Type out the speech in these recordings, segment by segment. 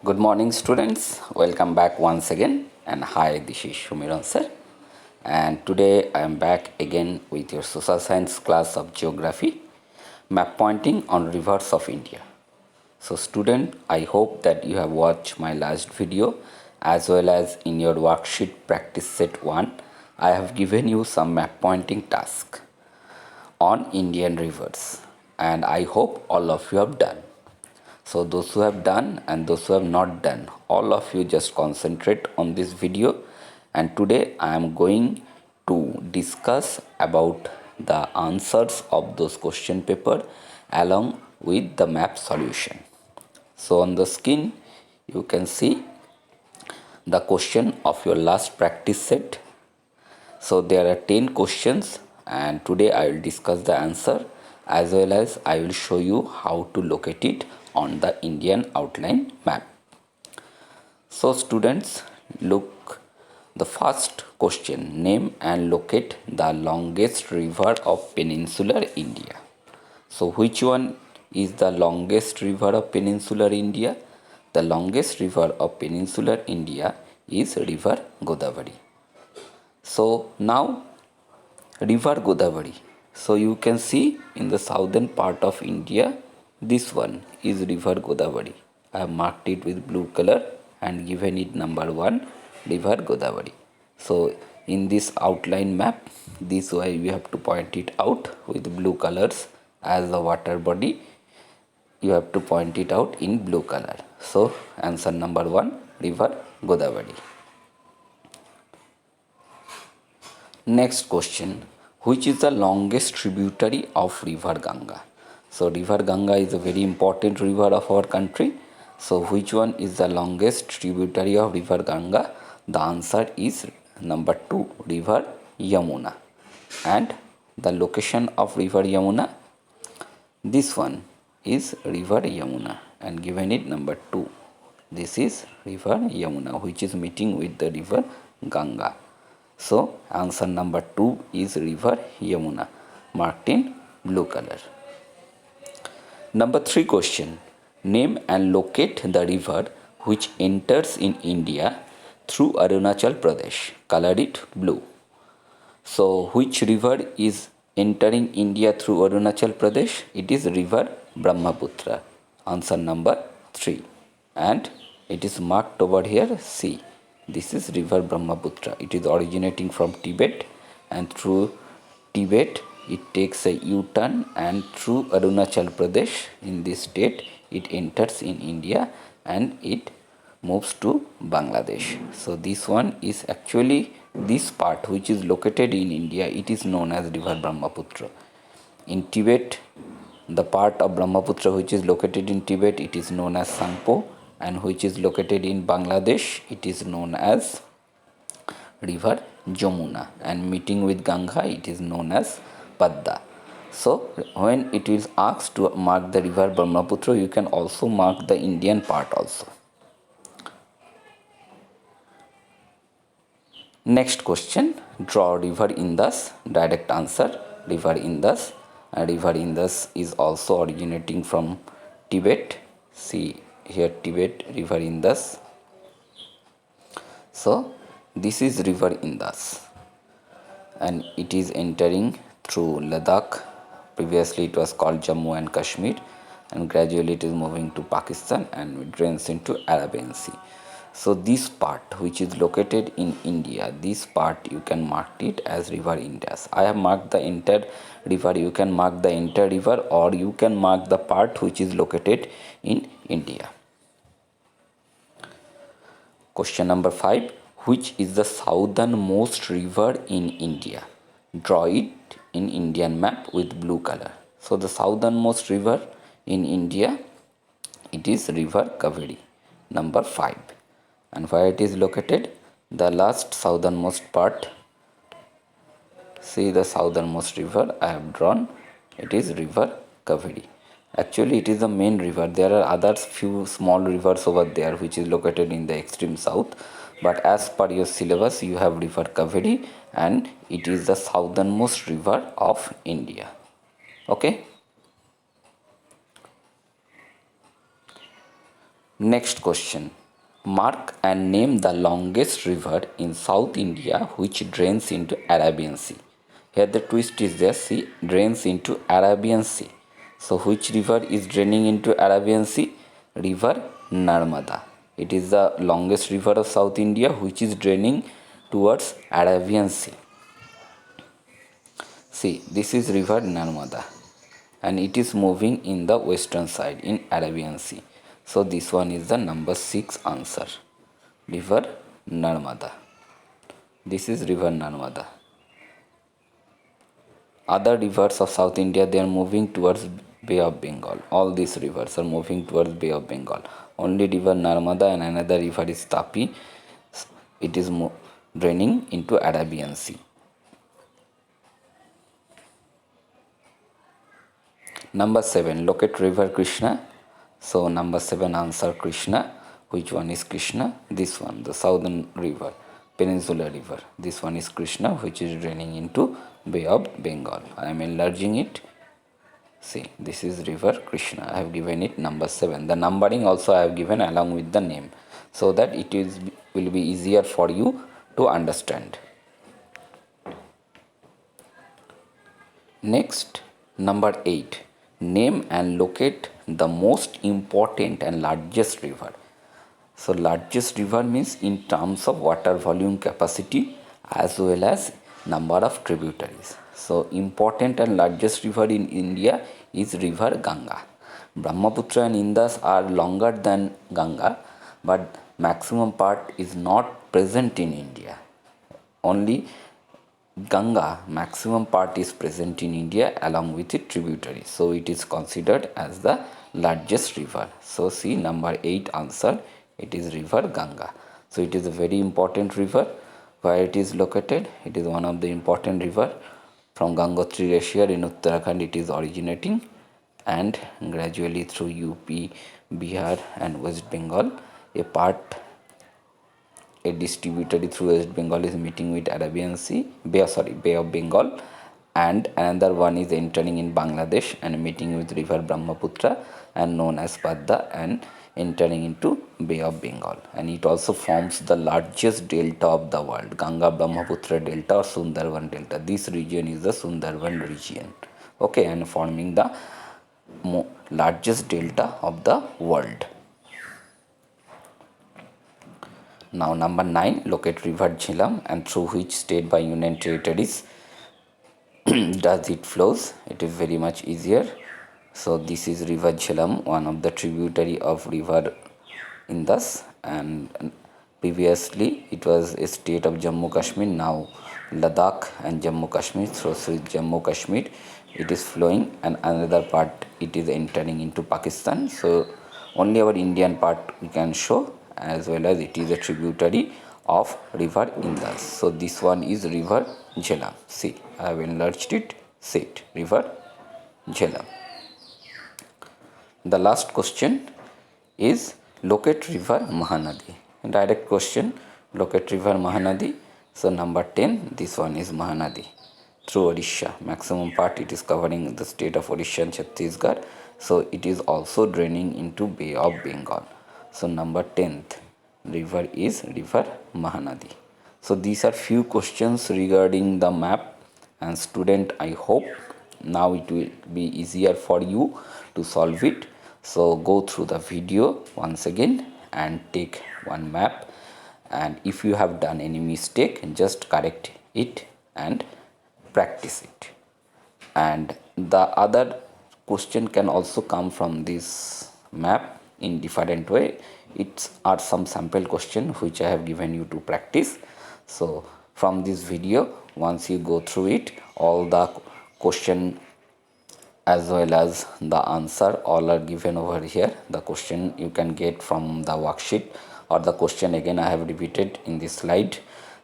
Good morning, students. Welcome back once again. And hi, this is Shumiran sir. And today I am back again with your social science class of geography, map pointing on rivers of India. So, student, I hope that you have watched my last video as well as in your worksheet practice set 1. I have given you some map pointing task on Indian rivers, and I hope all of you have done. So those who have done and those who have not done, all of you just concentrate on this video, and today I am going to discuss about the answers of those question paper along with the map solution. So on the screen you can see the question of your last practice set. So there are 10 questions, and today I will discuss the answer as well as I will show you how to locate it on the Indian outline map. So students, look, the first question: name and locate the longest river of peninsular India. So which one is the longest river of peninsular India? The longest river of peninsular India is river Godavari. So now river Godavari. So you can see in the southern part of India, this one is river Godavari. I have marked it with blue color and given it number 1, river Godavari. So in this outline map, this way we have to point it out with blue colors as the water body. You have to point it out in blue color. So answer number 1, river Godavari. Next question: which is the longest tributary of river Ganga? So river Ganga is a very important river of our country. So which one is the longest tributary of river Ganga? The answer is number 2, river Yamuna. And the location of river Yamuna, this one is river Yamuna and given it number 2. This is river Yamuna, which is meeting with the river Ganga. So answer number 2 is river Yamuna, marked in blue color. Number 3 question: name and locate the river which enters in India through Arunachal Pradesh. Color it blue. So which river is entering India through Arunachal Pradesh? It is river Brahmaputra. Answer number 3. And it is marked over here C. This is river Brahmaputra. It is originating from Tibet, and through Tibet it takes a U-turn, and through Arunachal Pradesh in this state it enters in India and it moves to Bangladesh. So this one is actually this part which is located in India. It is known as river Brahmaputra. In Tibet, the part of Brahmaputra which is located in Tibet, it is known as Sangpo, and which is located in Bangladesh, it is known as river Jamuna, and meeting with Ganga it is known as Padda. So when it is asked to mark the river Brahmaputra, you can also mark the Indian part also. Next question: draw river Indus. Direct answer, river Indus. River Indus is also originating from Tibet. See here, Tibet, river Indus. So this is river Indus and it is entering through Ladakh. Previously it was called Jammu and Kashmir, and gradually it is moving to Pakistan and it drains into Arabian Sea. So this part which is located in India, this part you can mark it as river Indus. I have marked the entire river. You can mark the entire river, or you can mark the part which is located in India. Question number 5: which is the southernmost river in India? Draw it in Indian map with blue color. So the southernmost river in India, it is river Kaveri, number 5. And where it is located? The last southernmost part. See the southernmost river I have drawn. It is river Kaveri. Actually it is the main river. There are other few small rivers over there which is located in the extreme south, but as per your syllabus you have river Kaveri, and it is the southernmost river of India. Okay. Next question. Mark and name the longest river in South India which drains into Arabian Sea. Here the twist is there, see, drains into Arabian Sea. So which river is draining into Arabian Sea? River Narmada. It is the longest river of South India which is draining towards Arabian Sea. See, this is river Narmada and it is moving in the western side in Arabian Sea. So this one is the number 6 answer. River Narmada. This is river Narmada. Other rivers of South India, they are moving towards Bay of Bengal. All these rivers are moving towards Bay of Bengal. Only river Narmada and another river is Tapi. It is draining into Arabian Sea. Number 7, locate river Krishna. So number 7 answer Krishna. Which one is Krishna? This one, the southern river, peninsular river. This one is Krishna, which is draining into Bay of Bengal. I am enlarging it. See, this is river Krishna. I have given it number 7. The numbering also I have given along with the name, so that it will be easier for you to understand. Next, number 8. Name and locate the most important and largest river. So largest river means in terms of water volume capacity as well as number of tributaries. So important and largest river in India is river Ganga. Brahmaputra and Indus are longer than Ganga, but maximum part is not present in India. Only Ganga maximum part is present in India along with its tributaries. So it is considered as the largest river. So see number 8 answer, it is river Ganga. So it is a very important river. Where it is located? It is one of the important river from Gangotri Glacier in Uttarakhand. It is originating and gradually through UP, Bihar and West Bengal, a distributary through West Bengal is meeting with Bay of Bengal, and another one is entering in Bangladesh and meeting with river Brahmaputra and known as Padda and entering into Bay of Bengal, and it also forms the largest delta of the world, Ganga Brahmaputra delta or Sundarban delta. This region is the Sundarban region, okay, and forming the largest delta of the world. Now number 9, locate river Jhelum and through which state by union territories does it flows. It is very much easier. So this is river Jhelum, one of the tributary of river Indus, and previously it was a state of Jammu Kashmir. Now Ladakh and Jammu Kashmir, so Jammu Kashmir it is flowing, and another part it is entering into Pakistan. So only our Indian part we can show, as well as it is a tributary of river Indus. So this one is river Jhelum. See, I have enlarged it. Set river Jhelum. The last question is locate river Mahanadi. Direct question, locate river Mahanadi. So number 10, this one is Mahanadi through Odisha. Maximum part it is covering the state of Odisha and Chhattisgarh. So it is also draining into Bay of Bengal. So number 10th river is river Mahanadi. So these are few questions regarding the map, and student, I hope now it will be easier for you to solve it. So go through the video once again and take one map, and if you have done any mistake just correct it and practice it. And the other question can also come from this map in different way. It are some sample question which I have given you to practice. So from this video, once you go through it, all the question as well as the answer all are given over here. The question you can get from the worksheet, or the question again I have repeated in this slide.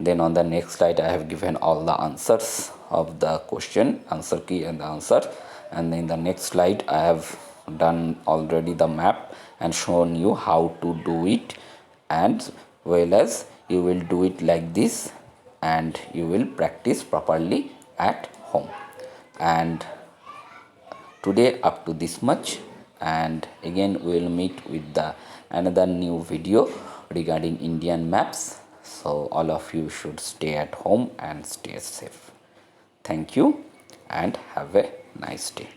Then on the next slide I have given all the answers of the question, answer key and the answer. And in the next slide I have done already the map and shown you how to do it, and well as you will do it like this and you will practice properly at home. And today up to this much, and again we will meet with the another new video regarding Indian maps. So all of you should stay at home and stay safe. Thank you and have a nice day.